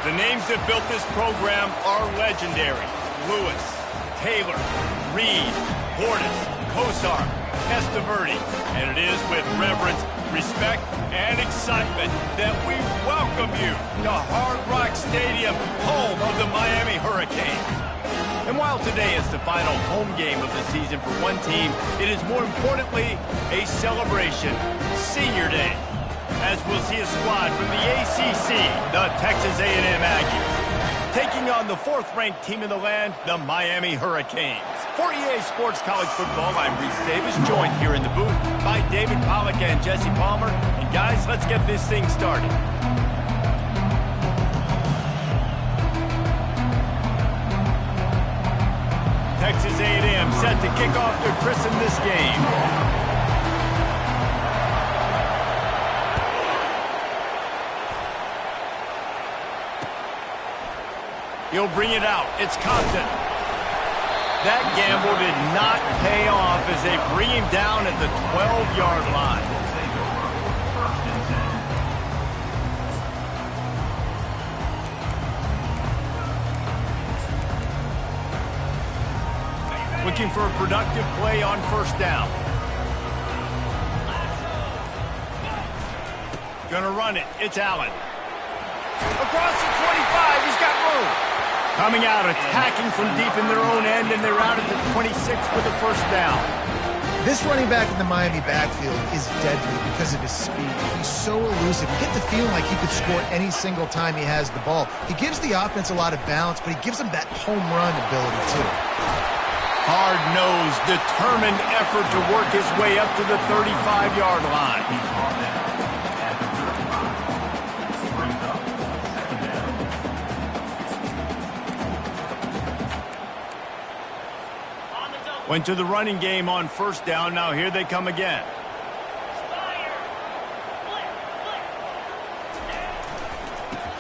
The names that built this program are legendary. Lewis, Taylor, Reed, Portis, Kosar, Testaverde. And it is with reverence, respect, and excitement that we welcome you to Hard Rock Stadium, home of the Miami Hurricanes. And while today is the final home game of the season for one team, it is more importantly a celebration, Senior Day, as we'll see a squad from the ACC, the Texas A&M Aggies, taking on the fourth-ranked team in the land, the Miami Hurricanes. For EA Sports College Football, I'm Reese Davis, joined here in the booth by David Pollack and Jesse Palmer. And guys, let's get this thing started. Texas A&M set to kick off to christen this game. He'll bring it out. It's Compton. That gamble did not pay off as they bring him down at the 12-yard line. Looking for a productive play on first down. Gonna run it. It's Allen. Across the 25. He's got room. Coming out, attacking from deep in their own end, and they're out at the 26 with a first down. This running back in the Miami backfield is deadly because of his speed. He's so elusive. You get the feeling like he could score any single time he has the ball. He gives the offense a lot of balance, but he gives them that home run ability, too. Hard-nosed, determined effort to work his way up to the 35-yard line. Went to the running game on first down. Now here they come again.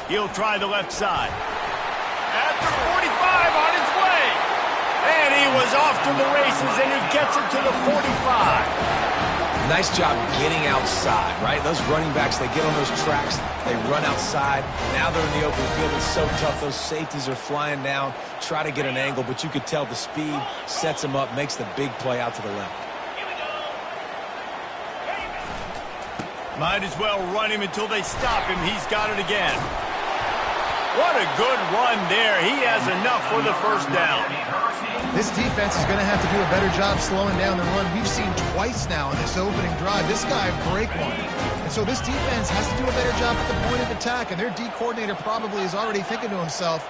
He'll try the left side. At the 45, on his way. And he was off to the races, and he gets it to the 45. Nice job getting outside, right? Those running backs, they get on those tracks, they run outside. Now they're in the open field. It's so tough. Those safeties are flying down, try to get an angle, but you could tell the speed sets him up, makes the big play out to the left. Might as well run him until they stop him. He's got it again. What a good run there. He has enough for the first down. This defense is going to have to do a better job slowing down the run. We've seen twice now in this opening drive this guy break one. And so this defense has to do a better job at the point of attack, and their D coordinator probably is already thinking to himself,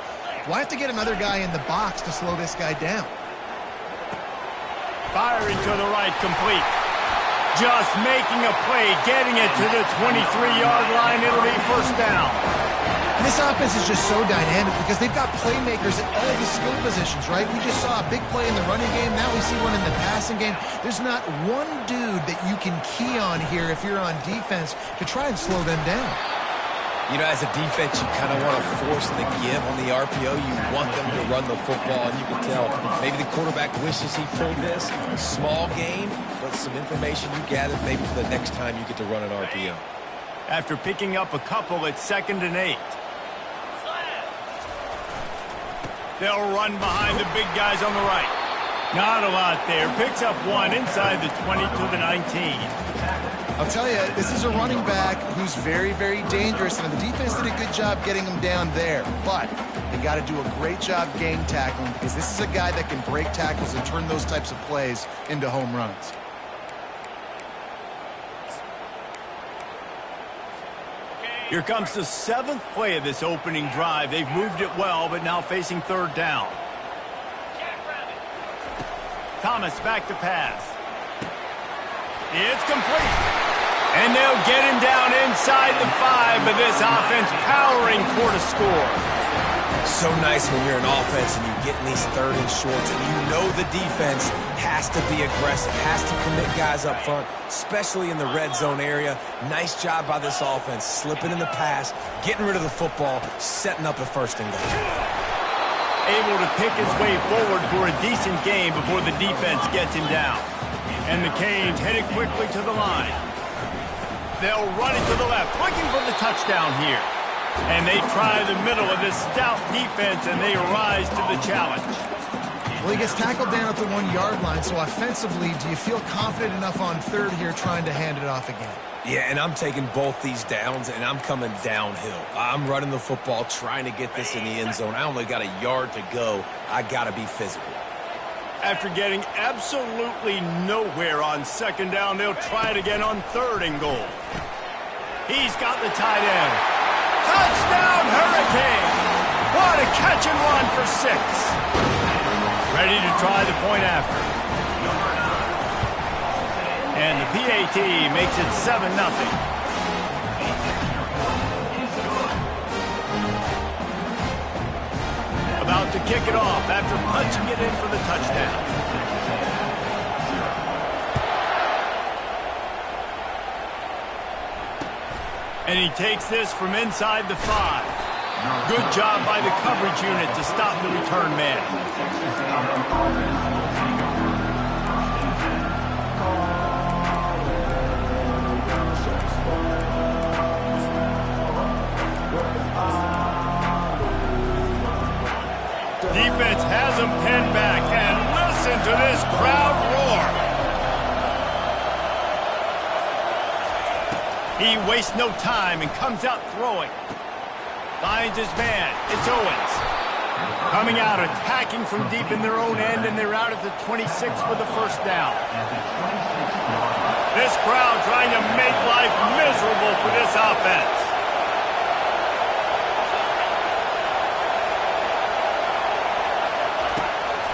do I have to get another guy in the box to slow this guy down? Firing to the right, complete. Just making a play, getting it to the 23-yard line. It'll be first down. This offense is just so dynamic because they've got playmakers at all the skill positions, right? We just saw a big play in the running game. Now we see one in the passing game. There's not one dude that you can key on here if you're on defense to try and slow them down. You know, as a defense, you kind of want to force the give on the RPO. You want them to run the football, and you can tell maybe the quarterback wishes he pulled this. Small game, but some information you gathered maybe for the next time you get to run an RPO. After picking up a couple, it's 2nd and 8. They'll run behind the big guys on the right. Not a lot there. Picks up one inside the 20 to the 19. I'll tell you, this is a running back who's very, very dangerous, and the defense did a good job getting him down there. But they got to do a great job gang tackling because this is a guy that can break tackles and turn those types of plays into home runs. Here comes the 7th play of this opening drive. They've moved it well, but now facing third down. Thomas back to pass. It's complete. And they'll get him down inside the 5, but this offense powering toward a score. So nice when you're an offense and you get in these 3rd and shorts and you know the defense has to be aggressive, has to commit guys up front, especially in the red zone area. Nice job by this offense, slipping in the pass, getting rid of the football, setting up a 1st and goal. Able to pick his way forward for a decent game before the defense gets him down. And the Canes headed quickly to the line. They'll run it to the left, looking for the touchdown here. And they try the middle of this stout defense, and they rise to the challenge. Well, he gets tackled down at the 1-yard line, so offensively, do you feel confident enough on third here trying to hand it off again? Yeah, and I'm taking both these downs, and I'm coming downhill. I'm running the football, trying to get this in the end zone. I only got a yard to go. I got to be physical. After getting absolutely nowhere on second down, they'll try it again on third and goal. He's got the tight end. Touchdown, Hurricane! What a catch and run for 6. Ready to try the point after. And the PAT makes it 7-0. About to kick it off after punching it in for the touchdown. And he takes this from inside the 5. Good job by the coverage unit to stop the return man. Defense has him pinned back, and listen to this crowd roar. He wastes no time and comes out throwing. Finds his man. It's Owens. Coming out, attacking from deep in their own end, and they're out at the 26 for the first down. This crowd trying to make life miserable for this offense.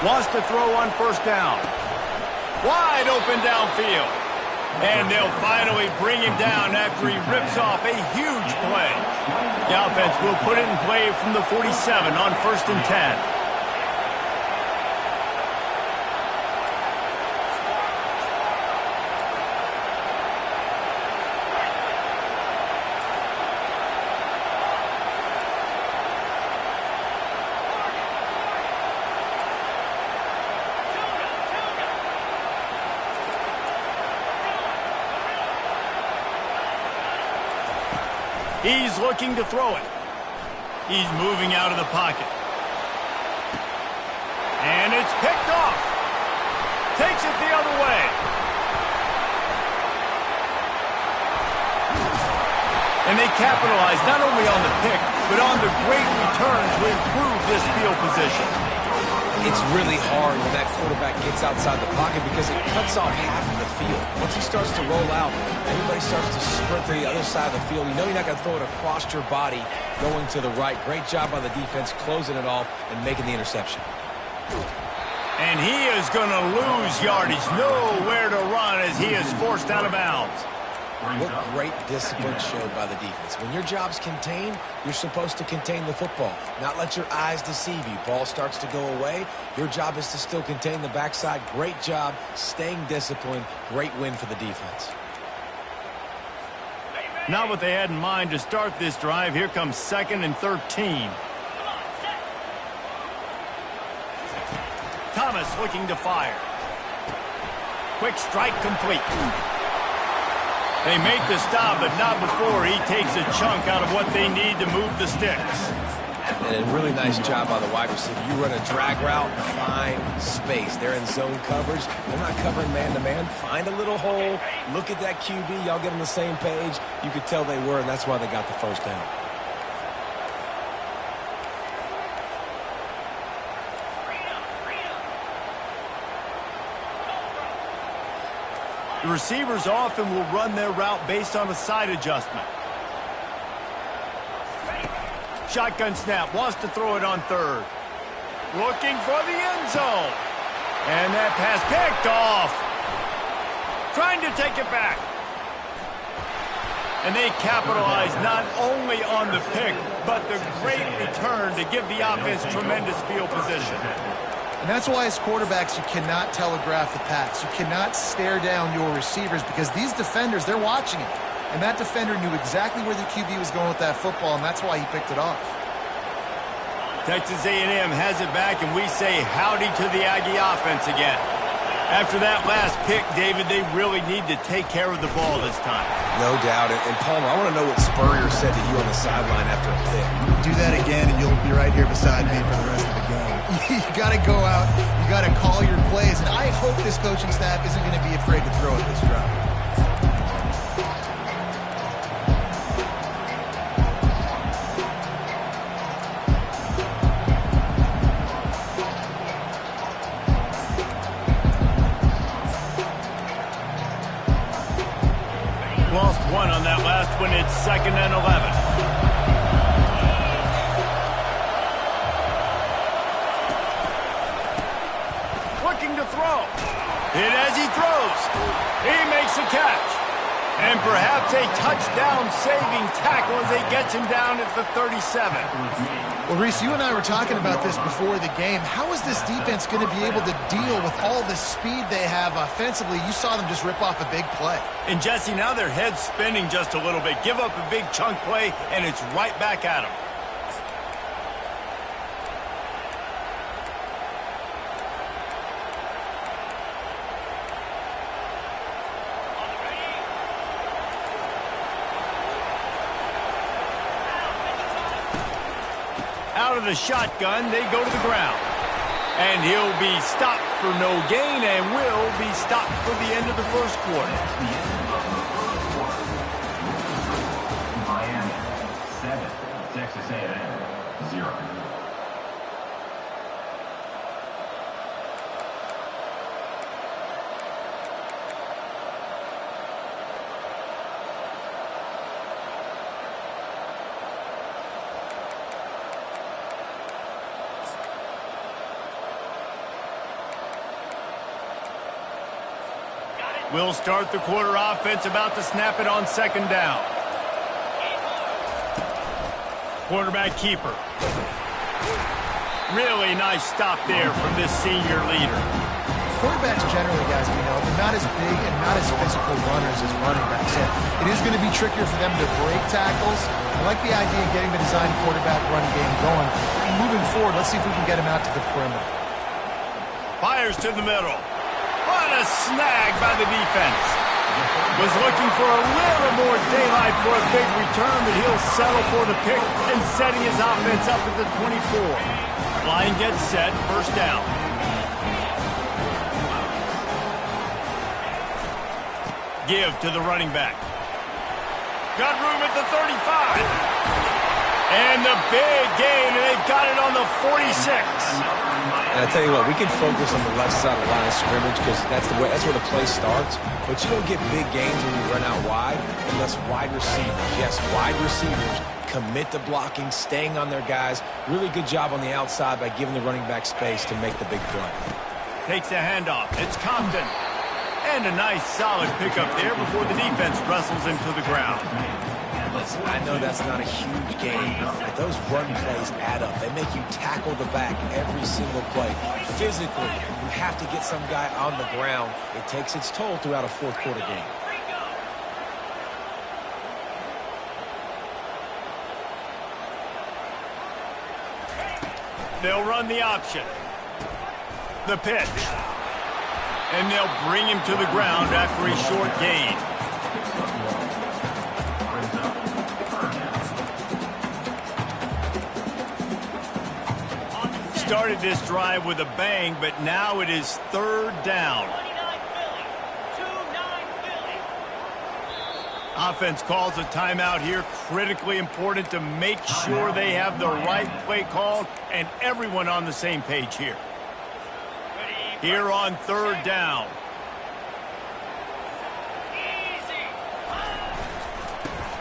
Wants to throw on first down. Wide open downfield. And they'll finally bring him down after he rips off a huge play. The offense will put it in play from the 47 on 1st and 10. He's looking to throw it. He's moving out of the pocket. And it's picked off. Takes it the other way. And they capitalize not only on the pick, but on the great return to improve this field position. It's really hard when that quarterback gets outside the pocket because it cuts off half of the field. Once he starts to roll out, everybody starts to sprint to the other side of the field. You know you're not going to throw it across your body going to the right. Great job by the defense closing it off and making the interception. And he is going to lose yardage. Nowhere to run as he is forced out of bounds. What great discipline showed by the defense. When your job's contained, you're supposed to contain the football, not let your eyes deceive you. Ball starts to go away. Your job is to still contain the backside. Great job staying disciplined. Great win for the defense. Not what they had in mind to start this drive. Here comes 2nd and 13. Thomas looking to fire. Quick strike complete. They make the stop, but not before he takes a chunk out of what they need to move the sticks. And a really nice job by the wide receiver. You run a drag route, find space. They're in zone coverage. They're not covering man-to-man. Find a little hole. Look at that QB. Y'all get on the same page. You could tell they were, and that's why they got the first down. The receivers often will run their route based on a side adjustment. Shotgun snap, wants to throw it on third. Looking for the end zone. And that pass picked off. Trying to take it back. And they capitalize not only on the pick, but the great return to give the offense tremendous field position. And that's why as quarterbacks you cannot telegraph the pass. You cannot stare down your receivers because these defenders, they're watching it. And that defender knew exactly where the QB was going with that football, and that's why he picked it off. Texas A&M has it back, and we say howdy to the Aggie offense again. After that last pick, David, they really need to take care of the ball this time. No doubt. And Palmer, I want to know what Spurrier said to you on the sideline after a pick. Do that again, and you'll be right here beside me for the rest of the game. You got to go out. You got to call your plays. And I hope this coaching staff isn't going to be afraid to throw at this drive. Lost one on that last one. It's 2nd and 11. Looking to throw. Hit as he throws. He makes a catch. And perhaps a touchdown-saving tackle as he gets him down at the 37. Well, Reese, you and I were talking about this before the game. How is this defense going to be able to deal with all the speed they have offensively? You saw them just rip off a big play. And, Jesse, now their head's spinning just a little bit. Give up a big chunk play, and it's right back at them. Out of the shotgun, they go to the ground. And he'll be stopped for no gain and will be stopped for the end of the first quarter. Miami, 7. Texas A&M, 0. We'll start the quarter offense, about to snap it on 2nd down. Quarterback keeper. Really nice stop there from this senior leader. Quarterbacks generally, guys, they're not as big and not as physical runners as running backs. So it is going to be trickier for them to break tackles. I like the idea of getting the design quarterback run game going. Moving forward, let's see if we can get him out to the perimeter. Fires to the middle. What a snag by the defense. Was looking for a little more daylight for a big return, but he'll settle for the pick and setting his offense up at the 24. Line gets set, 1st down. Give to the running back. Got room at the 35. And the big gain, and they've got it on the 46. And I tell you what, we can focus on the left side of the line of scrimmage because that's where the play starts. But you don't get big gains when you run out wide unless wide receivers, yes, wide receivers, commit to blocking, staying on their guys. Really good job on the outside by giving the running back space to make the big play. Takes a handoff. It's Compton. And a nice solid pickup there before the defense wrestles him to the ground. Listen, I know that's not a huge game, but those run plays add up. They make you tackle the back every single play. Physically, you have to get some guy on the ground. It takes its toll throughout a 4th quarter game. They'll run the option. The pitch. And they'll bring him to the ground after a short gain. Started this drive with a bang, but now it is 3rd down. Offense calls a timeout here. Critically important to make sure they have the right play called and everyone on the same page here. Here on 3rd down.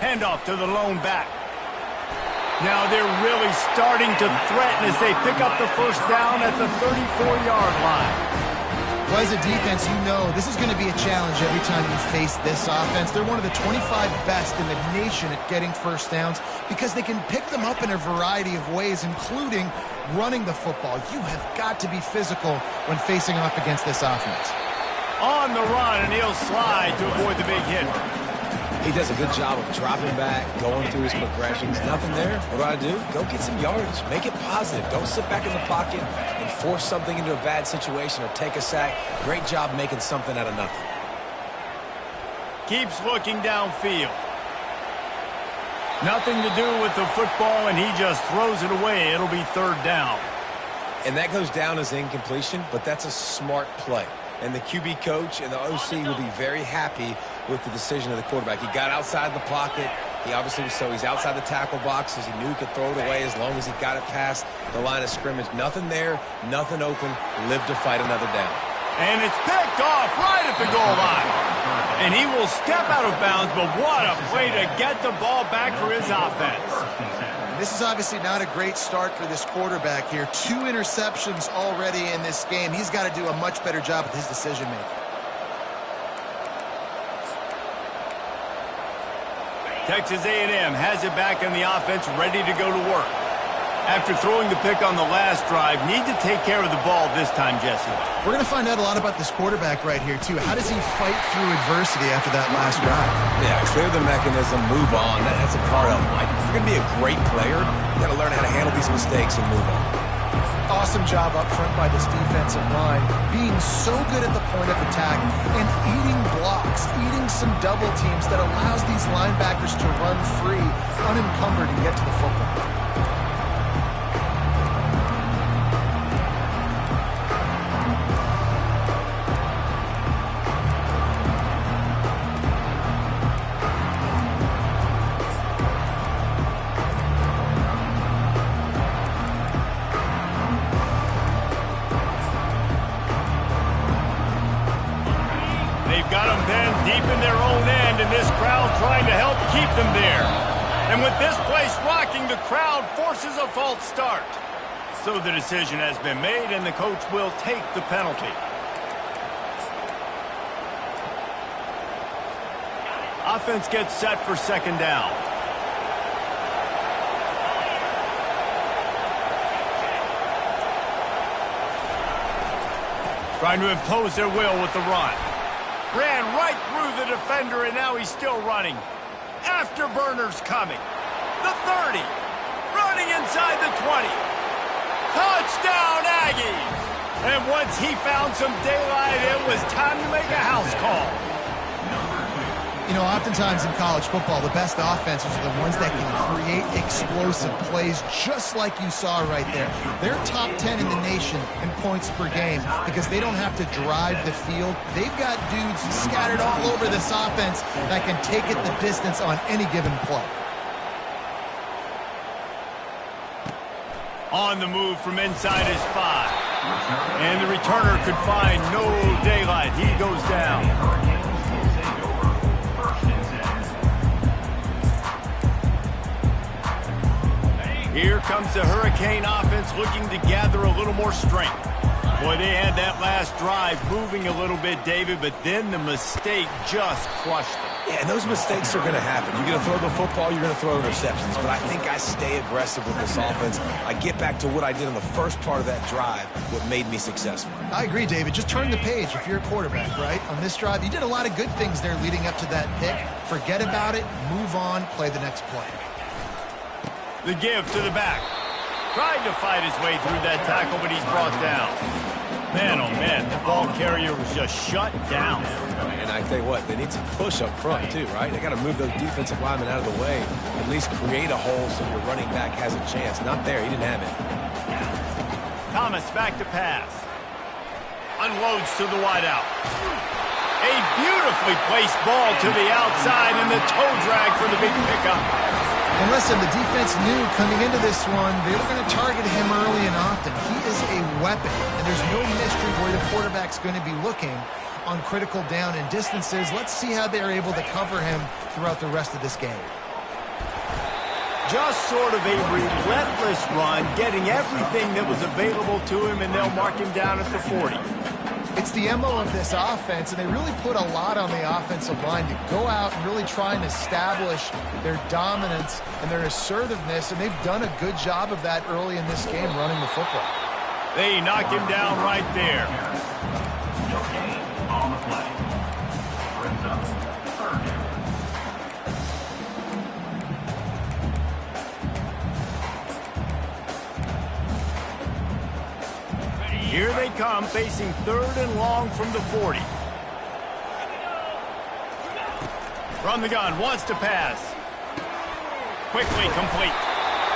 Handoff to the lone back. Now they're really starting to threaten as they pick up the 1st down at the 34-yard line. Well, as a defense, you know this is going to be a challenge every time you face this offense. They're one of the 25 best in the nation at getting 1st downs because they can pick them up in a variety of ways, including running the football. You have got to be physical when facing off against this offense. On the run, and he'll slide to avoid the big hit. He does a good job of dropping back, going through his progressions. Nothing there. What do? Go get some yardage. Make it positive. Don't sit back in the pocket and force something into a bad situation or take a sack. Great job making something out of nothing. Keeps looking downfield. Nothing to do with the football, and he just throws it away. It'll be third down. And that goes down as incompletion, but that's a smart play. And the QB coach and the OC will be very happy with the decision of the quarterback. He got outside the pocket. He obviously was he's outside the tackle boxes. He knew he could throw it away as long as he got it past the line of scrimmage. Nothing there, nothing open. Live to fight another down. And it's picked off right at the goal line. And he will step out of bounds, but what a play to get the ball back for his offense. This is obviously not a great start for this quarterback here. 2 interceptions already in this game. He's got to do a much better job with his decision-making. Texas A&M has it back on the offense, ready to go to work. After throwing the pick on the last drive, need to take care of the ball this time, Jesse. We're going to find out a lot about this quarterback right here, too. How does he fight through adversity after that last drive? Yeah, clear the mechanism, move on. That's a part of it. If you're going to be a great player, you got to learn how to handle these mistakes and move on. Awesome job up front by this defensive line, being so good at the point of attack and eating blocks, eating some double teams that allows these linebackers to run free, unencumbered, and get to the football. Deep in their own end, and this crowd trying to help keep them there. And with this place rocking, the crowd forces a false start. So the decision has been made, and the coach will take the penalty. Offense gets set for second down. Trying to impose their will with the run. Ran right through the defender, and now he's still running. Afterburner's coming. The 30. Running inside the 20. Touchdown, Aggies! And once he found some daylight, it was time to make a house call. You know, oftentimes in college football, the best offenses are the ones that can create explosive plays, just like you saw right there. They're top 10 in the nation in points per game because they don't have to drive the field. They've got dudes scattered all over this offense that can take it the distance on any given play. On the move from inside his 5. And the returner could find no daylight. He goes down. Here comes the Hurricane offense looking to gather a little more strength. Boy, they had that last drive moving a little bit, David, but then the mistake just crushed them. Yeah, and those mistakes are going to happen. You're going to throw the football, you're going to throw interceptions, but I think I stay aggressive with this offense. I get back to what I did in the first part of that drive, what made me successful. I agree, David. Just turn the page if you're a quarterback, right? On this drive, you did a lot of good things there leading up to that pick. Forget about it, move on, play the next play. The give to the back. Tried to fight his way through that tackle, but he's brought down. Man, oh man, the ball carrier was just shut down. And I tell you what, they need some push up front too, right? They got to move those defensive linemen out of the way, at least create a hole so your running back has a chance. Not there, he didn't have it. Thomas back to pass. Unloads to the wideout. A beautifully placed ball to the outside, and the toe drag for the big pickup. And listen, the defense knew coming into this one, they were going to target him early and often. He is a weapon, and there's no mystery where the quarterback's going to be looking on critical down and distances. Let's see how they're able to cover him throughout the rest of this game. Just sort of a relentless run, getting everything that was available to him, and they'll mark him down at the 40. It's the MO of this offense, and they really put a lot on the offensive line to go out and really try and establish their dominance and their assertiveness, and they've done a good job of that early in this game running the football. They knock him down right there. Here they come, facing 3rd and long from the 40. From the gun, wants to pass. Quickly complete.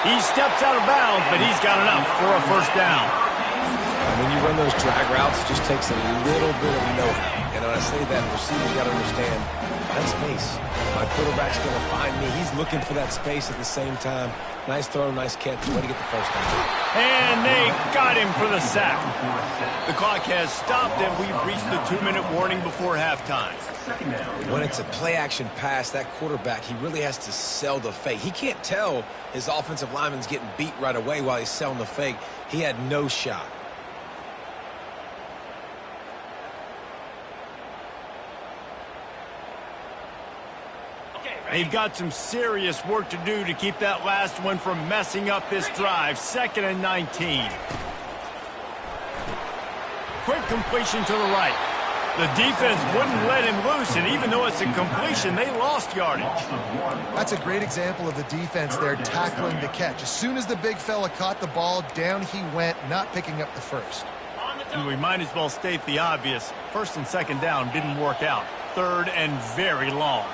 He steps out of bounds, but he's got enough for a first down. And when you run those drag routes, it just takes a little bit of know-how. And when I say that, receivers got to understand, find space. My quarterback's going to find me. He's looking for that space at the same time. Nice throw, nice catch. Way to get the first down. And they got him for the sack. The clock has stopped, and we've reached the 2-minute warning before halftime. When it's a play-action pass, that quarterback, he really has to sell the fake. He can't tell his offensive lineman's getting beat right away while he's selling the fake. He had no shot. They've got some serious work to do to keep that last one from messing up this drive. 2nd and 19. Quick completion to the right. The defense wouldn't let him loose, and even though it's a completion, they lost yardage. That's a great example of the defense there tackling the catch. As soon as the big fella caught the ball, down he went, not picking up the first. And we might as well state the obvious. 1st and 2nd down didn't work out. 3rd and very long.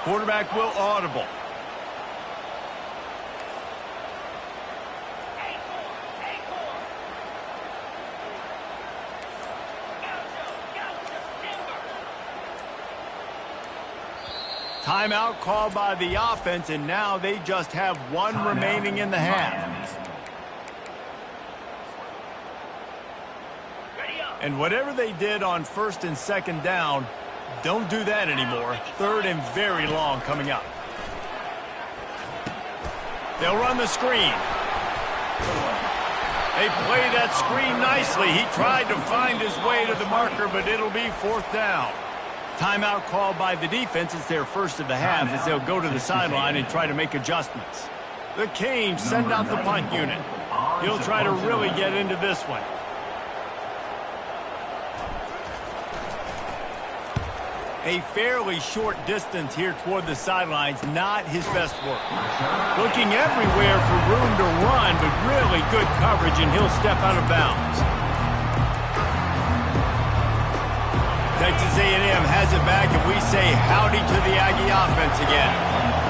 Quarterback will audible. Timeout called by the offense, and now they just have one remaining in the half. And whatever they did on 1st and 2nd down, don't do that anymore. 3rd and very long coming up. They'll run the screen. They play that screen nicely. He tried to find his way to the marker, but it'll be 4th down. Timeout called by the defense. It's their first of the half as they'll go to the sideline and try to make adjustments. The Canes send out the punt unit. He'll try to really get into this one. A fairly short distance here toward the sidelines, not his best work. Looking everywhere for room to run, but really good coverage, and he'll step out of bounds. Texas A&M has it back, and we say howdy to the Aggie offense again.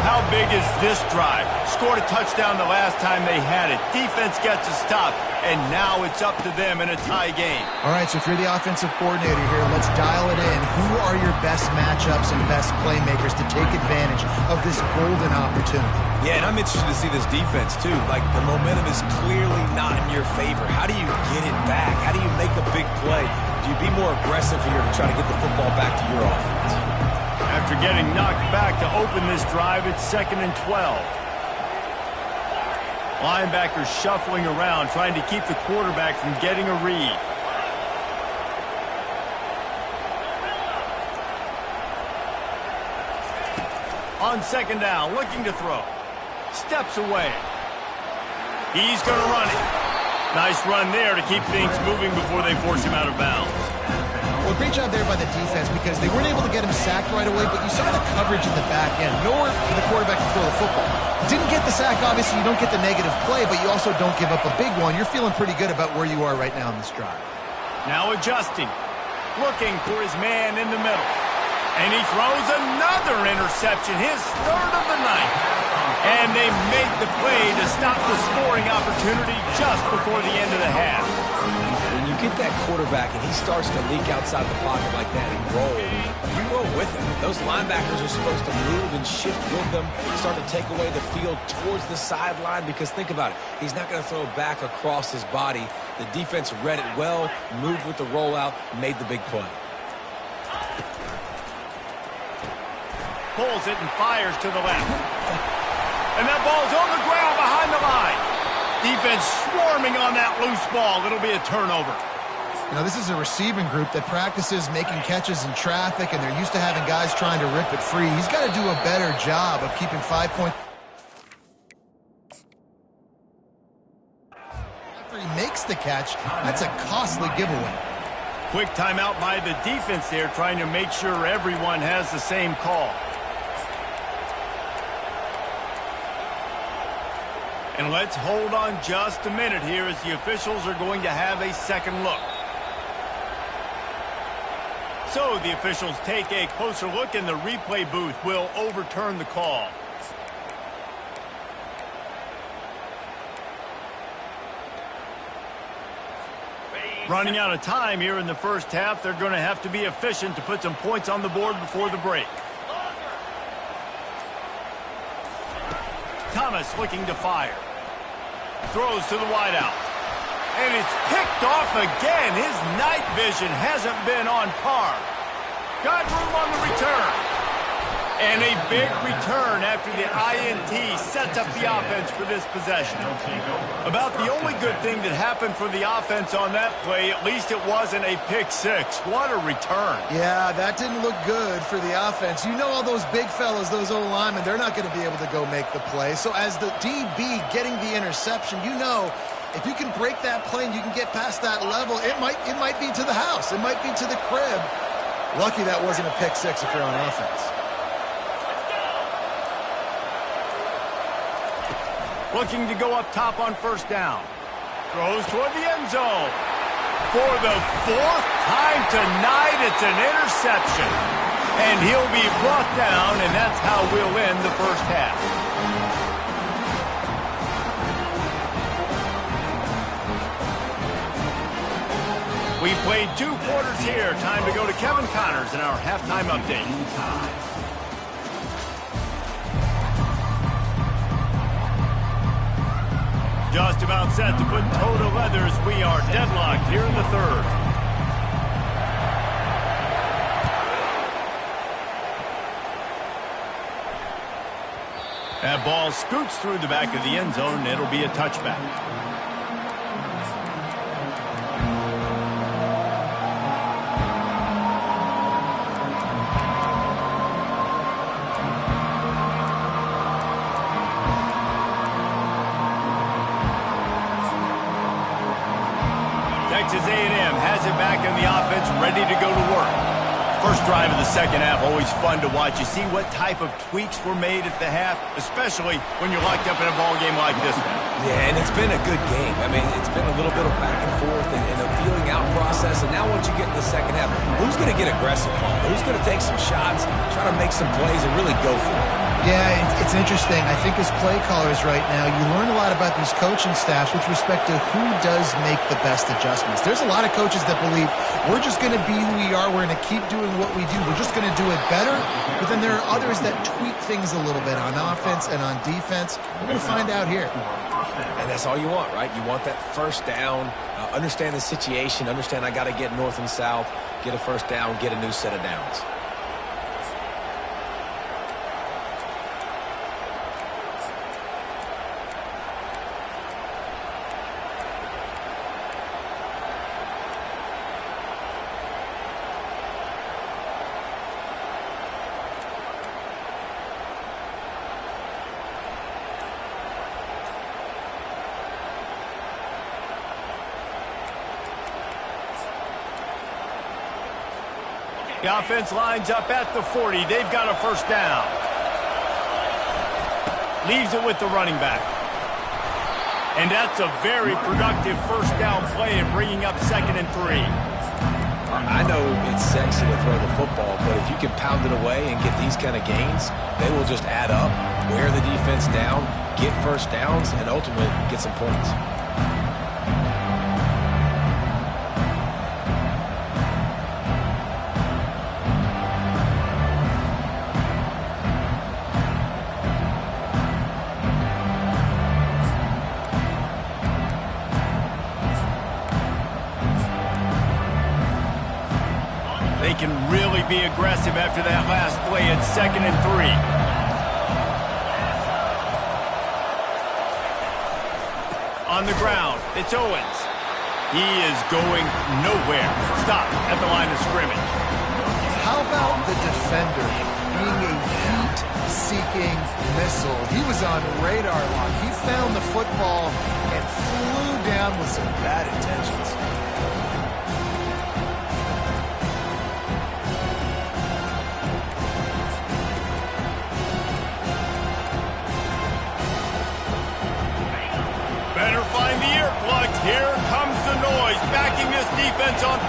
How big is this drive? Scored a touchdown the last time they had it. Defense gets a stop, and now it's up to them in a tie game. All right, so if you're the offensive coordinator here, let's dial it in. Who are your best matchups and best playmakers to take advantage of this golden opportunity? Yeah, and I'm interested to see this defense, too. Like, the momentum is clearly not in your favor. How do you get it back? How do you make a big play? Do you be more aggressive here to try to get the football back to your offense? After getting knocked back to open this drive, it's 2nd and 12. Linebackers shuffling around, trying to keep the quarterback from getting a read. On 2nd down, looking to throw. Steps away. He's going to run it. Nice run there to keep things moving before they force him out of bounds. Well, great job there by the defense because they weren't able to get him sacked right away, but you saw the coverage in the back end. Nowhere for the quarterback to throw the football. Didn't get the sack, obviously you don't get the negative play, but you also don't give up a big one. You're feeling pretty good about where you are right now in this drive. Now adjusting. Looking for his man in the middle. And he throws another interception, his 3rd of the night. And they make the play to stop the scoring opportunity just before the end of the half. When you get that quarterback and he starts to leak outside the pocket like that and roll, you roll with him. Those linebackers are supposed to move and shift with them, start to take away the field towards the sideline because think about it, he's not going to throw back across his body. The defense read it well, moved with the rollout, made the big play. Pulls it and fires to the left. And that ball's on the ground behind the line. Defense swarming on that loose ball. It'll be a turnover. Now, this is a receiving group that practices making catches in traffic, and they're used to having guys trying to rip it free. He's got to do a better job of keeping 5 points. After he makes the catch, that's a costly giveaway. Quick timeout by the defense there, trying to make sure everyone has the same call. And let's hold on just a minute here as the officials are going to have a second look. So the officials take a closer look and the replay booth will overturn the call. Running out of time here in the first half, they're going to have to be efficient to put some points on the board before the break. Thomas looking to fire. Throws to the wideout. And it's picked off again. His night vision hasn't been on par. Got room on the return. And a big return after the INT sets up the offense for this possession. About the only good thing that happened for the offense on that play, at least it wasn't a pick six. What a return. Yeah, that didn't look good for the offense. You know all those big fellas, those O-linemen, they're not going to be able to go make the play. So as the DB getting the interception, you know if you can break that play and you can get past that level, it might be to the house. It might be to the crib. Lucky that wasn't a pick six if you're on offense. Looking to go up top on first down. Throws toward the end zone. For the fourth time tonight, it's an interception. And he'll be brought down, and that's how we'll end the first half. We played 2 quarters here. Time to go to Kevin Connors in our halftime update. Just about set to put toe to leathers. We are deadlocked here in the third. That ball scoots through the back of the end zone, and it'll be a touchback. Texas A&M has it back in the offense, ready to go to work. First drive of the second half, always fun to watch. You see what type of tweaks were made at the half, especially when you're locked up in a ball game like this one. Yeah, and it's been a good game. I mean, it's been a little bit of back and forth and a feeling out process. And now once you get in the second half, who's going to get aggressive, Paul? Who's going to take some shots, try to make some plays, and really go for it? Yeah, it's interesting. I think as play callers right now, you learn a lot about these coaching staffs with respect to who does make the best adjustments. There's a lot of coaches that believe we're just going to be who we are. We're going to keep doing what we do. We're just going to do it better. But then there are others that tweak things a little bit on offense and on defense. We're going to find out here. And that's all you want, right? You want that first down, understand the situation, understand I got to get north and south, get a first down, get a new set of downs. The offense lines up at the 40. They've got a first down. Leaves it with the running back. And that's a very productive first down play in bringing up 2nd and 3. I know it's sexy to throw the football, but if you can pound it away and get these kind of gains, they will just add up, wear the defense down, get first downs, and ultimately get some points. They can really be aggressive after that last play at 2nd and 3. On the ground, it's Owens. He is going nowhere. Stop at the line of scrimmage. How about the defender being a heat-seeking missile? He was on radar lock. He found the football and flew down with some bad intentions.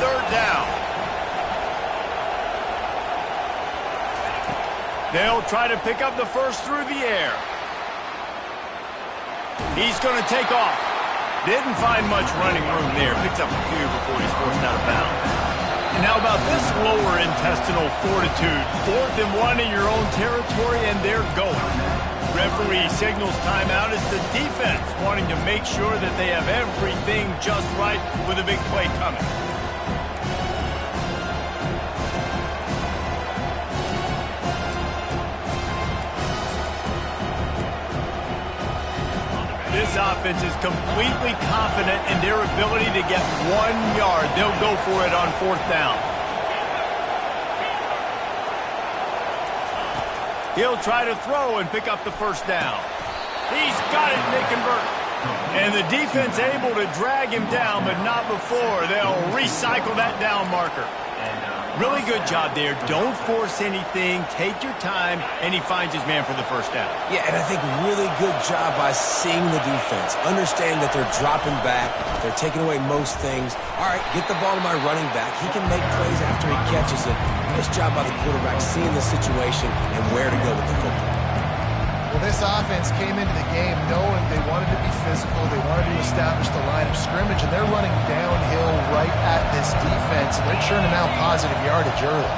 third down. They'll try to pick up the first through the air. He's going to take off. Didn't find much running room there. Picks up a few before he's forced out of bounds. And how about this lower intestinal fortitude? 4th and 1 in your own territory, and they're going. Referee signals timeout. It's the defense wanting to make sure that they have everything just right with a big play coming. This offense is completely confident in their ability to get 1 yard. They'll go for it on 4th down. He'll try to throw and pick up the first down. He's got it, and they convert. And the defense able to drag him down, but not before. They'll recycle that down marker. Really good job there. Don't force anything. Take your time, and he finds his man for the first down. Yeah, and I think really good job by seeing the defense. Understand that they're dropping back. They're taking away most things. All right, get the ball to my running back. He can make plays after he catches it. Nice job by the quarterback seeing the situation and where to go with the football. Well, this offense came into the game knowing they wanted to be physical, they wanted to establish the line of scrimmage, and they're running downhill right at this defense, and they're churning out positive yardage early.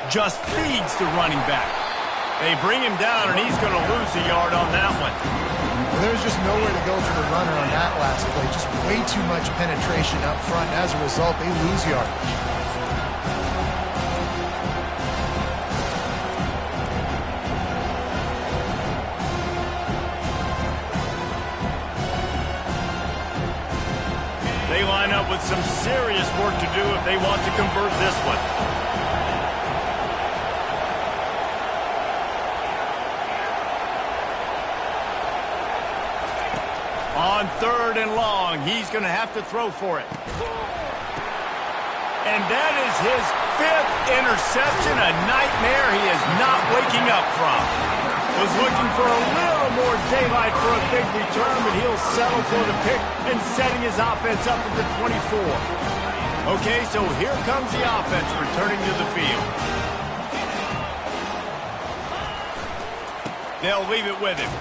Just feeds the running back. They bring him down, and he's going to lose a yard on that one. Well, there's just nowhere to go for the runner on that last play. Just way too much penetration up front. As a result, they lose yardage. They line up with some serious work to do if they want to convert this one. On 3rd and long, he's going to have to throw for it. And that is his 5th interception, a nightmare he is not waking up from. Was looking for a little more daylight for a big return, but he'll settle for the pick and setting his offense up at the 24. Okay, so here comes the offense returning to the field. They'll leave it with him.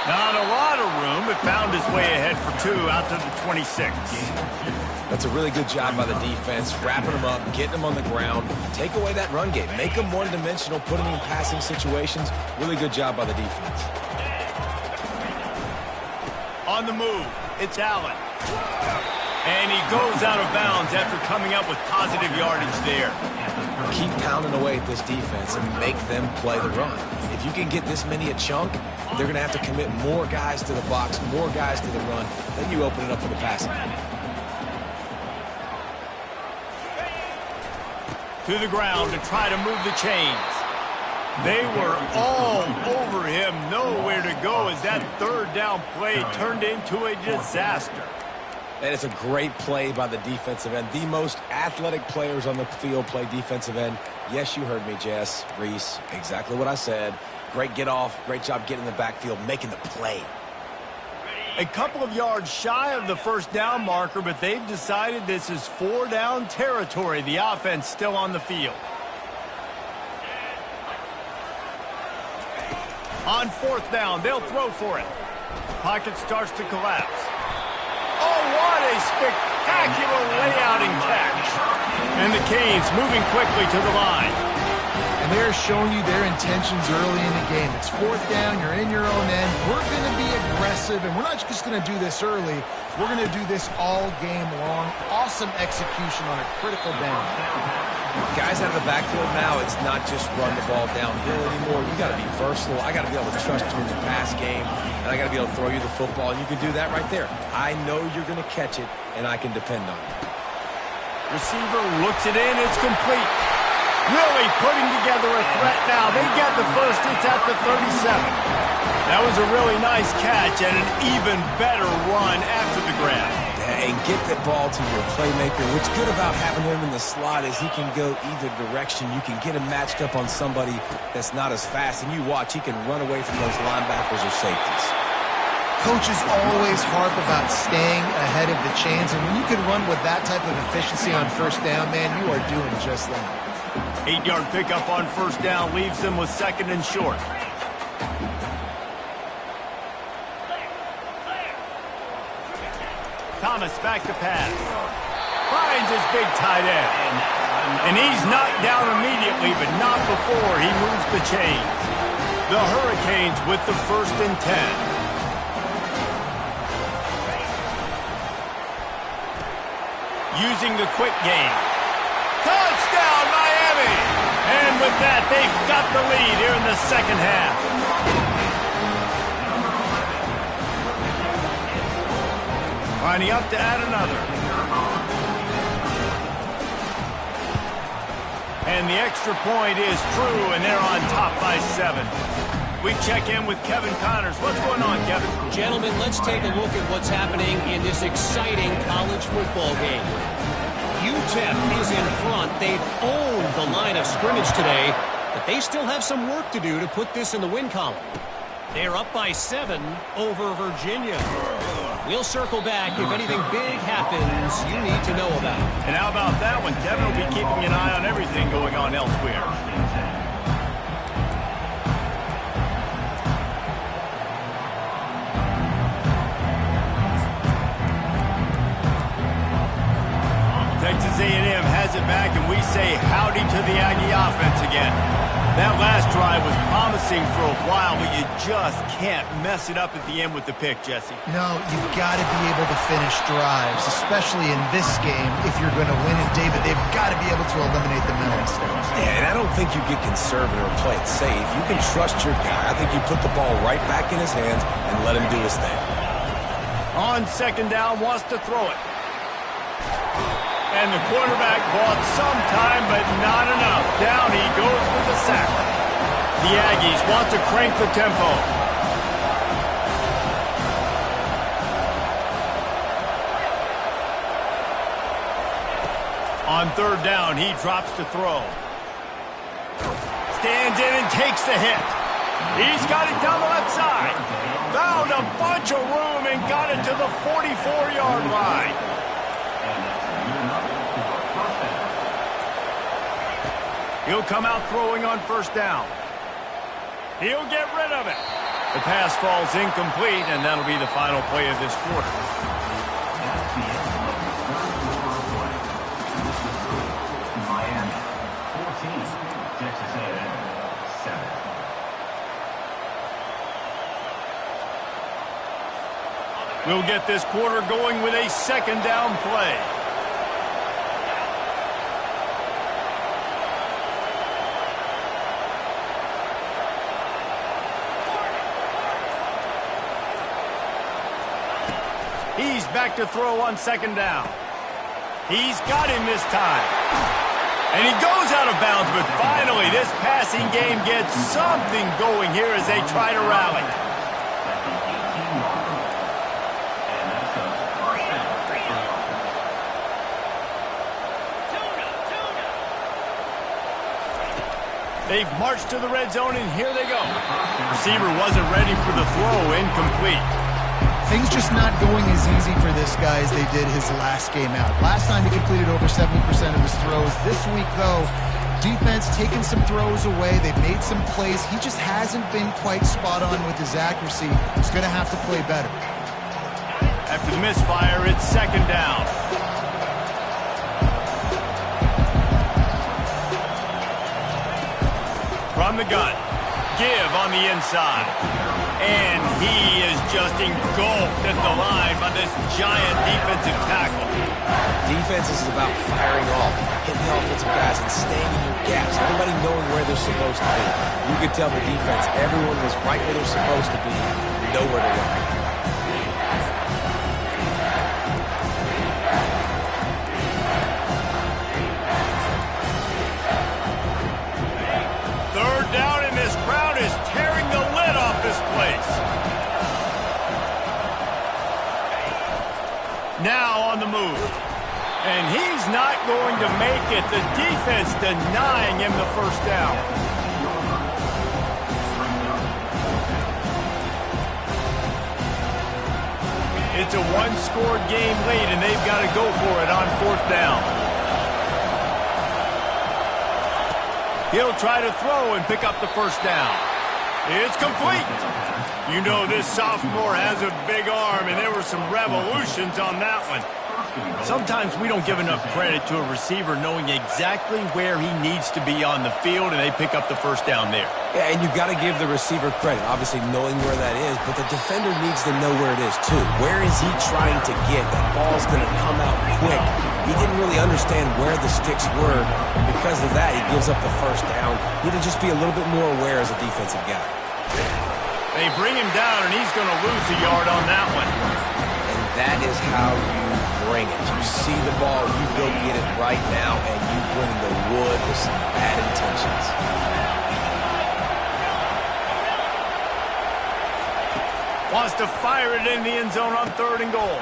Not a lot of room, but found his way ahead for 2 out to the 26. That's a really good job by the defense, wrapping them up, getting them on the ground, take away that run game, make them one-dimensional, put them in passing situations. Really good job by the defense. On the move, it's Allen. And he goes out of bounds after coming up with positive yardage there. Keep pounding away at this defense and make them play the run. If you can get this many a chunk, they're going to have to commit more guys to the box, more guys to the run. Then you open it up for the passing. To the ground to try to move the chains. They were all over him. Nowhere to go as that 3rd down play turned into a disaster. And it's a great play by the defensive end. The most athletic players on the field play defensive end. Yes, you heard me, Jess, Reese. Exactly what I said. Great get off. Great job getting in the backfield, making the play. A couple of yards shy of the first down marker, but they've decided this is 4-down territory. The offense still on the field. On 4th down, they'll throw for it. Pocket starts to collapse. Oh, what a spectacular layouting catch. And the Canes moving quickly to the line. And they're showing you their intentions early in the game. It's 4th down, you're in your own end. We're going to be aggressive, and we're not just going to do this early. We're going to do this all game long. Awesome execution on a critical down. Guys out of the backfield now, it's not just run the ball downhill anymore. You got to be versatile. I got to be able to trust you in the pass game, and I got to be able to throw you the football, and you can do that right there. I know you're going to catch it, and I can depend on it. Receiver looks it in. It's complete. Really putting together a threat now. They get the first. It's at the 37. That was a really nice catch and an even better run after the grab. and get that ball to your playmaker. What's good about having him in the slot is he can go either direction. You can get him matched up on somebody that's not as fast, and you watch, he can run away from those linebackers or safeties. Coaches always harp about staying ahead of the chains, and when you can run with that type of efficiency on first down, man, you are doing just that. 8-yard pickup on first down leaves them with 2nd and short. Thomas back to pass. Finds his big tight end. And he's knocked down immediately, but not before he moves the chains. The Hurricanes with the 1st and 10. Using the quick game. Touchdown, Miami! And with that, they've got the lead here in the second half. Lining up to add another. And the extra point is true, and they're on top by 7. We check in with Kevin Connors. What's going on, Kevin? Gentlemen, let's take a look at what's happening in this exciting college football game. UTEP is in front. They've owned the line of scrimmage today, but they still have some work to do to put this in the win column. They're up by 7 over Virginia. We'll circle back if anything big happens you need to know about. And how about that one? Kevin will be keeping an eye on everything going on elsewhere. Texas A&M has it back, and we say howdy to the Aggie offense again. That last drive was promising for a while, but you just can't mess it up at the end with the pick, Jesse. No, you've got to be able to finish drives, especially in this game. If you're going to win it, David, they've got to be able to eliminate the mental mistakes. Yeah, and I don't think you get conservative or play it safe. You can trust your guy. I think you put the ball right back in his hands and let him do his thing. On 2nd down, wants to throw it. And the quarterback bought some time, but not enough. Down he goes with the sack. The Aggies want to crank the tempo. On 3rd down, he drops to throw. Stands in and takes the hit. He's got it down the left side. Found a bunch of room and got it to the 44-yard line. He'll come out throwing on 1st down. He'll get rid of it. The pass falls incomplete, and that'll be the final play of this quarter. Miami, 14, Texas A&M, 7. We'll get this quarter going with a 2nd down play. He's back to throw on 2nd down. He's got him this time. And he goes out of bounds, but finally this passing game gets something going here as they try to rally. They've marched to the red zone, and here they go. Receiver wasn't ready for the throw, incomplete. Things just not going as easy for this guy as they did his last game out. Last time he completed over 70% of his throws. This week, though, defense taking some throws away. They've made some plays. He just hasn't been quite spot on with his accuracy. He's going to have to play better. After the misfire, it's 2nd down. From the gun, give on the inside. And he is just engulfed at the line by this giant defensive tackle. Defense is about firing off, hitting the offensive guys, and staying in your gaps. Everybody knowing where they're supposed to be. You could tell the defense, everyone was right where they're supposed to be, nowhere to run. Down, and this crowd is tearing the lid off this place. Now on move. And he's not going to make it. The defense denying him the first down. It's a one-scored game late, and they've got to go for it on fourth down. He'll try to throw and pick up the first down. It's complete. You know this sophomore has a big arm, and there were some revolutions on that one. Sometimes we don't give enough credit to a receiver knowing exactly where he needs to be on the field, and they pick up the first down there. Yeah, and you've got to give the receiver credit, obviously knowing where that is, but the defender needs to know where it is too. Where is he trying to get? That ball's going to come out quick. He didn't really understand where the sticks were, and because of that, he gives up the first down. You need to just be a little bit more aware as a defensive guy. They bring him down, and he's going to lose a yard on that one. And that is how you bring it. You see the ball, you go get it right now, and you bring the wood with some bad intentions. Wants to fire it in the end zone on 3rd and goal.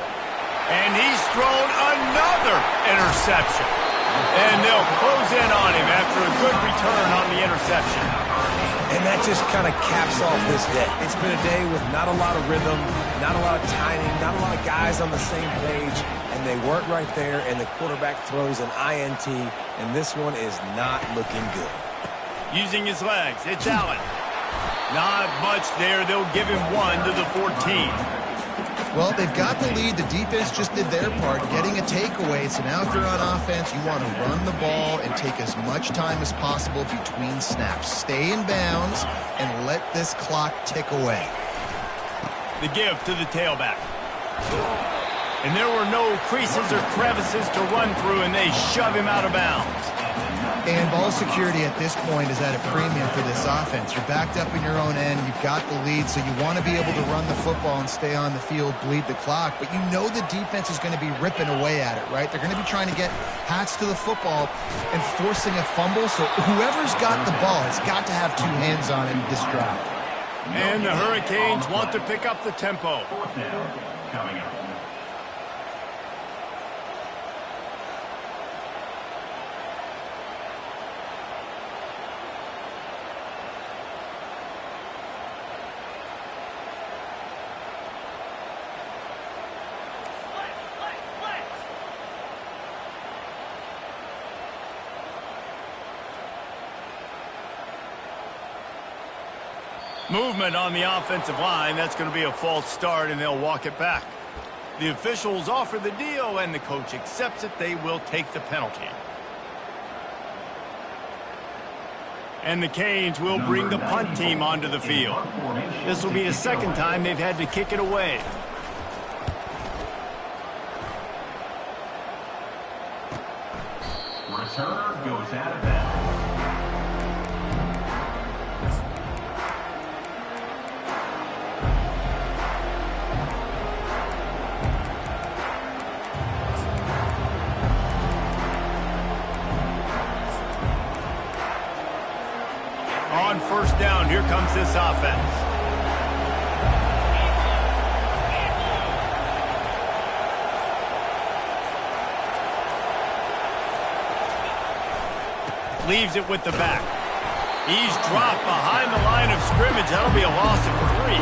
And he's thrown another interception. And they'll close in on him after a good return on the interception. And that just kind of caps off this day. It's been a day with not a lot of rhythm, not a lot of timing, not a lot of guys on the same page, and they weren't right there, and the quarterback throws an INT, and this one is not looking good. Using his legs, it's Allen. Not much there. They'll give him 1 to the 14. Well, they've got the lead. The defense just did their part, getting a takeaway. So now if you're on offense, you want to run the ball and take as much time as possible between snaps. Stay in bounds and let this clock tick away. The give to the tailback. And there were no creases or crevices to run through, and they shove him out of bounds. And ball security at this point is at a premium for this offense. You're backed up in your own end. You've got the lead, so you want to be able to run the football and stay on the field, bleed the clock. But you know the defense is going to be ripping away at it, right? They're going to be trying to get hats to the football and forcing a fumble. So whoever's got the ball has got to have 2 hands on it this drive. And the Hurricanes want to pick up the tempo. Fourth down coming up. Movement on the offensive line. That's going to be a false start, and they'll walk it back. The officials offer the deal, and the coach accepts it. They will take the penalty. And the Canes will bring the punt team onto the field. This will be the second time they've had to kick it away. Return goes out of bounds. On first down, here comes this offense. Leaves it with the back. He's dropped behind the line of scrimmage. That'll be a loss of 3.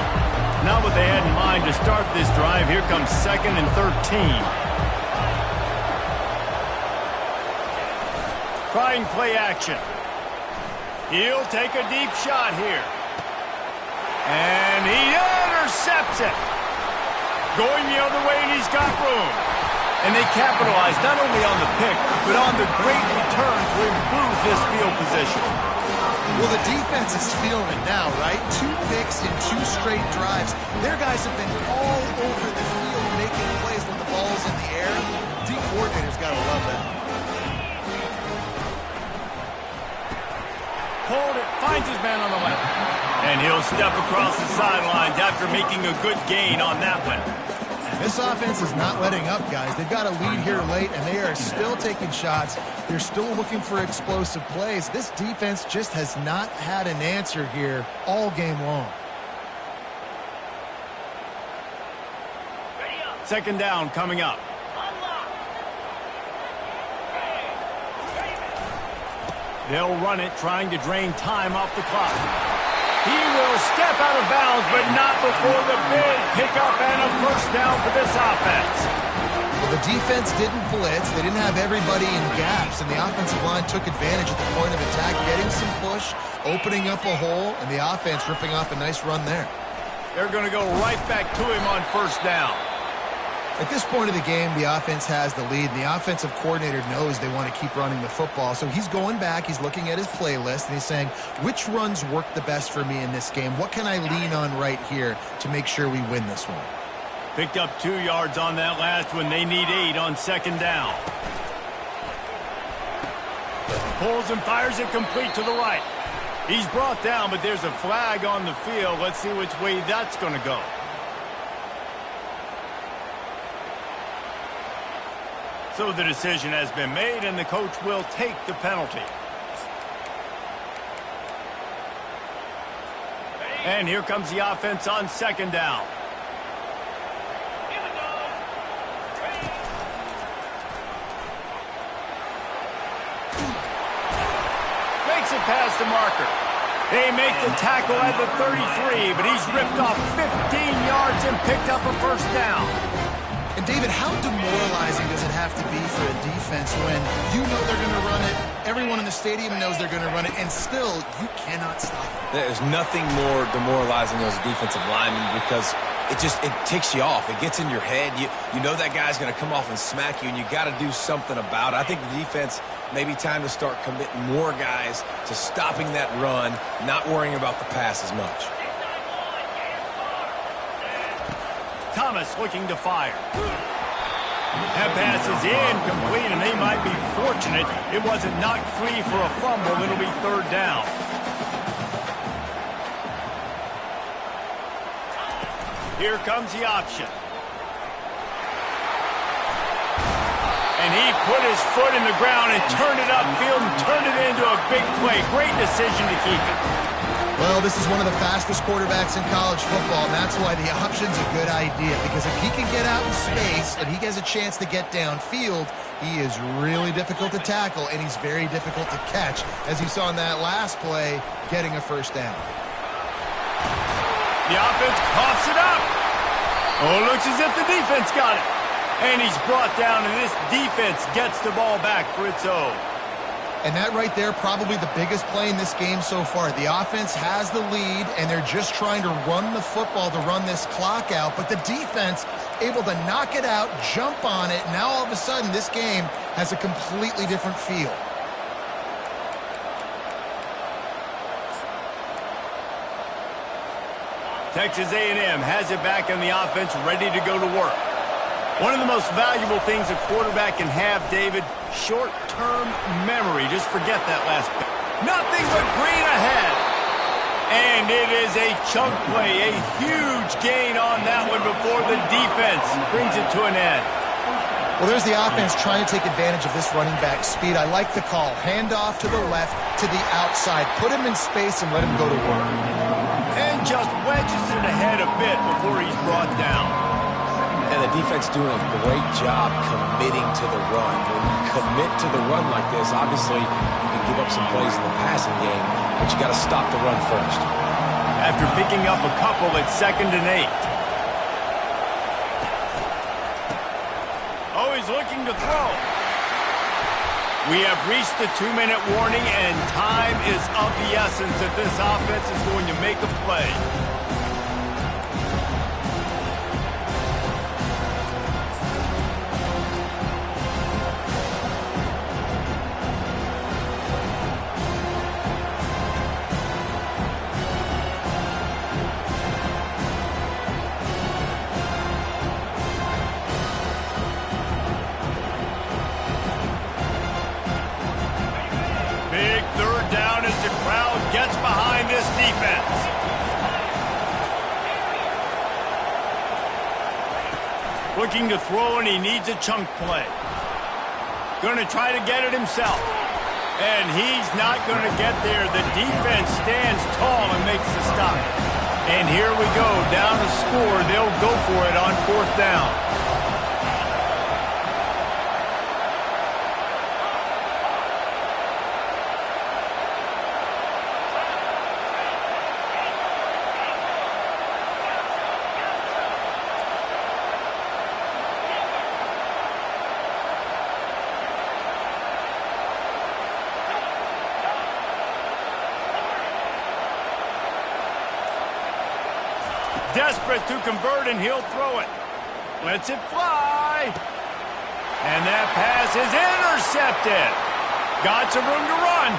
Not what they had in mind to start this drive. Here comes 2nd and 13. Trying play action. He'll take a deep shot here. And he intercepts it. Going the other way, and he's got room. And they capitalize not only on the pick, but on the great return to improve this field position. Well, the defense is feeling it now, right? 2 picks in 2 straight drives. Their guys have been all over the field making plays when the ball's in the air. D coordinator's got to love that. Hold it, finds his man on the left. And he'll step across the sidelines after making a good gain on that one. This offense is not letting up, guys. They've got a lead here late, and they are still taking shots. They're still looking for explosive plays. This defense just has not had an answer here all game long. Second down coming up. They'll run it, trying to drain time off the clock. He will step out of bounds, but not before the big pickup and a first down for this offense. Well, the defense didn't blitz. They didn't have everybody in gaps, and the offensive line took advantage at the point of attack, getting some push, opening up a hole, and the offense ripping off a nice run there. They're going to go right back to him on first down. At this point of the game, the offense has the lead, and the offensive coordinator knows they want to keep running the football. So he's going back, he's looking at his playlist, and he's saying, which runs work the best for me in this game? What can I lean on right here to make sure we win this one? Picked up 2 yards on that last one. They need 8 on second down. Pulls and fires it complete to the right. He's brought down, but there's a flag on the field. Let's see which way that's going to go. So the decision has been made, and the coach will take the penalty. And here comes the offense on second down. Makes it past the marker. They make the tackle at the 33, but he's ripped off 15 yards and picked up a first down. And David, how demoralizing does it have to be for a defense when you know they're going to run it, everyone in the stadium knows they're going to run it, and still you cannot stop it? There's nothing more demoralizing as a defensive lineman because it ticks you off. It gets in your head. You know that guy's going to come off and smack you, and you got to do something about it. I think the defense maybe time to start committing more guys to stopping that run, not worrying about the pass as much. Thomas looking to fire. That pass is incomplete, and they might be fortunate it wasn't knocked free for a fumble. It'll be third down. Here comes the option. And he put his foot in the ground and turned it upfield and turned it into a big play. Great decision to keep it. Well, this is one of the fastest quarterbacks in college football, and that's why the option's a good idea, because if he can get out in space and he has a chance to get downfield, he is really difficult to tackle, and he's very difficult to catch, as you saw in that last play, getting a first down. The offense coughs it up. Oh, looks as if the defense got it. And he's brought down, and this defense gets the ball back for its own. And that right there, probably the biggest play in this game so far. The offense has the lead, and they're just trying to run the football to run this clock out. But the defense able to knock it out, jump on it. Now all of a sudden, this game has a completely different feel. Texas A&M has it back on the offense, ready to go to work. One of the most valuable things a quarterback can have, David, short-term memory. Just forget that last pick. Nothing but green ahead. And it is a chunk play, a huge gain on that one before the defense brings it to an end. Well, there's the offense trying to take advantage of this running back speed. I like the call. Hand off to the left, to the outside. Put him in space and let him go to work. And just wedges it ahead a bit before he's brought down. And the defense doing a great job committing to the run. When you commit to the run like this, obviously you can give up some plays in the passing game, but you got to stop the run first. After picking up a couple, it's 2nd and 8. Oh, he's looking to throw. We have reached the 2-minute warning, and time is of the essence that this offense is going to make a play. Looking to throw, and he needs a chunk play. Going to try to get it himself. And he's not going to get there. The defense stands tall and makes the stop. And here we go, down a score. They'll go for it on 4th down. Desperate to convert, and he'll throw it. Lets it fly. And that pass is intercepted. Got some room to run.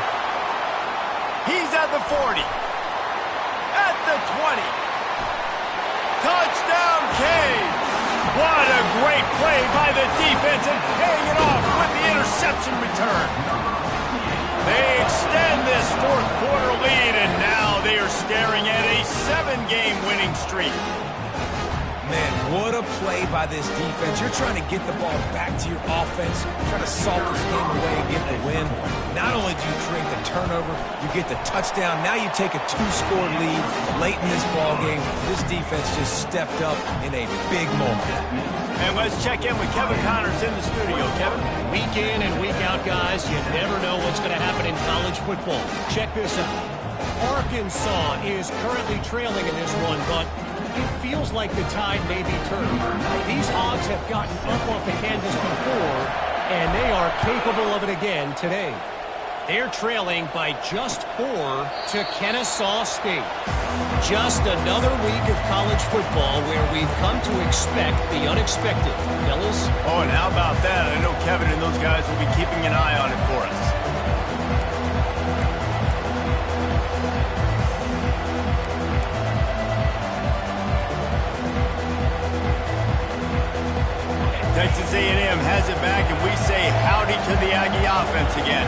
He's at the 40. At the 20. Touchdown, Canes. What a great play by the defense, and paying it off with the interception return. They extend this fourth quarter lead, and now they are staring at a 7-game winning streak. Man, what a play by this defense. You're trying to get the ball back to your offense, trying to salt this game away and get the win. Not only do you create the turnover, you get the touchdown. Now you take a 2-score lead late in this ball game. This defense just stepped up in a big moment. And let's check in with Kevin Connors in the studio. Kevin? Week in and week out, guys, you never know what's going to happen in college football. Check this out. Arkansas is currently trailing in this one, but it feels like the tide may be turning. These Hogs have gotten up off the canvas before, and they are capable of it again today. They're trailing by just 4 to Kennesaw State. Just another week of college football where we've come to expect the unexpected. Fellas? Oh, and how about that? I know Kevin and those guys will be keeping an eye on it for us. Texas A&M has it back, and we say howdy to the Aggie offense again.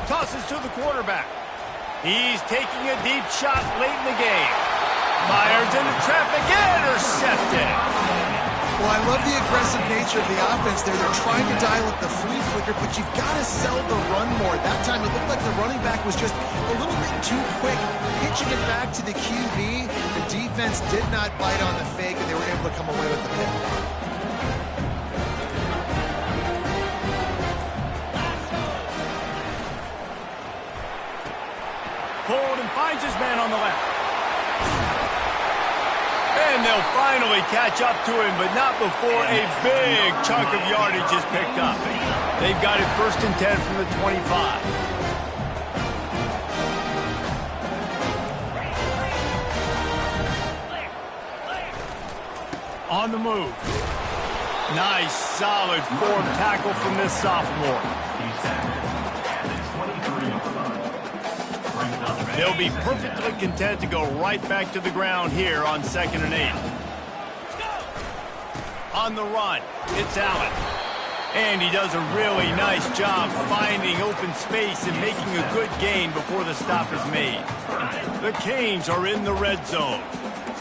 Tosses to the quarterback. He's taking a deep shot late in the game. Fires into traffic, intercepted. Well, I love the aggressive nature of the offense there. They're trying to dial up the flea flicker, but you've got to sell the run more. That time it looked like the running back was just a little bit too quick, pitching it back to the QB. The defense did not bite on the fake, and they were able to come away with the pick. Hold and finds his man on the left. And they'll finally catch up to him, but not before a big chunk of yardage is picked up. They've got it 1st and 10 from the 25. On the move. Nice, solid form tackle from this sophomore. They'll be perfectly content to go right back to the ground here on 2nd and 8. On the run, it's Allen. And he does a really nice job finding open space and making a good gain before the stop is made. The Canes are in the red zone.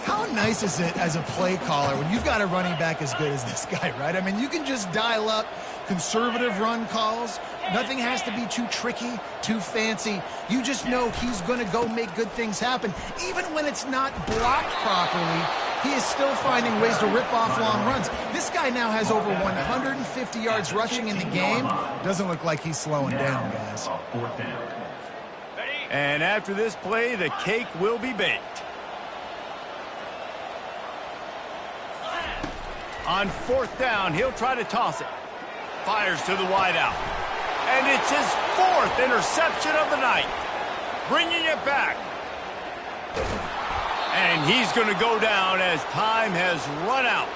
How nice is it as a play caller when you've got a running back as good as this guy, right? I mean, you can just dial up conservative run calls. Nothing has to be too tricky, too fancy. You just know he's going to go make good things happen. Even when it's not blocked properly, he is still finding ways to rip off long runs. This guy now has over 150 yards rushing in the game. Doesn't look like he's slowing down, guys. And after this play, the cake will be baked. On 4th down, he'll try to toss it. Fires to the wideout. And it's his 4th interception of the night. Bringing it back. And he's going to go down as time has run out.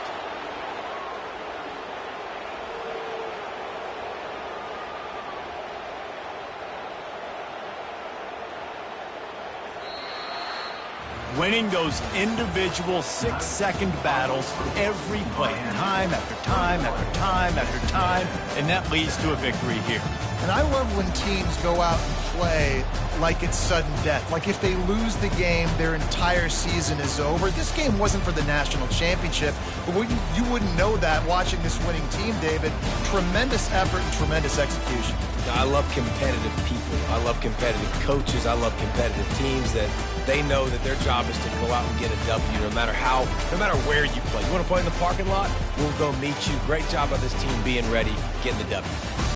Winning those individual 6-second battles every play, time after time after time after time, and that leads to a victory here. And I love when teams go out and play like it's sudden death. Like if they lose the game, their entire season is over. This game wasn't for the national championship, but you wouldn't know that watching this winning team, David. Tremendous effort and tremendous execution. I love competitive people. I love competitive coaches. I love competitive teams that they know that their job is to go out and get a W no matter where you play. You want to play in the parking lot? We'll go meet you. Great job by this team being ready, getting the W.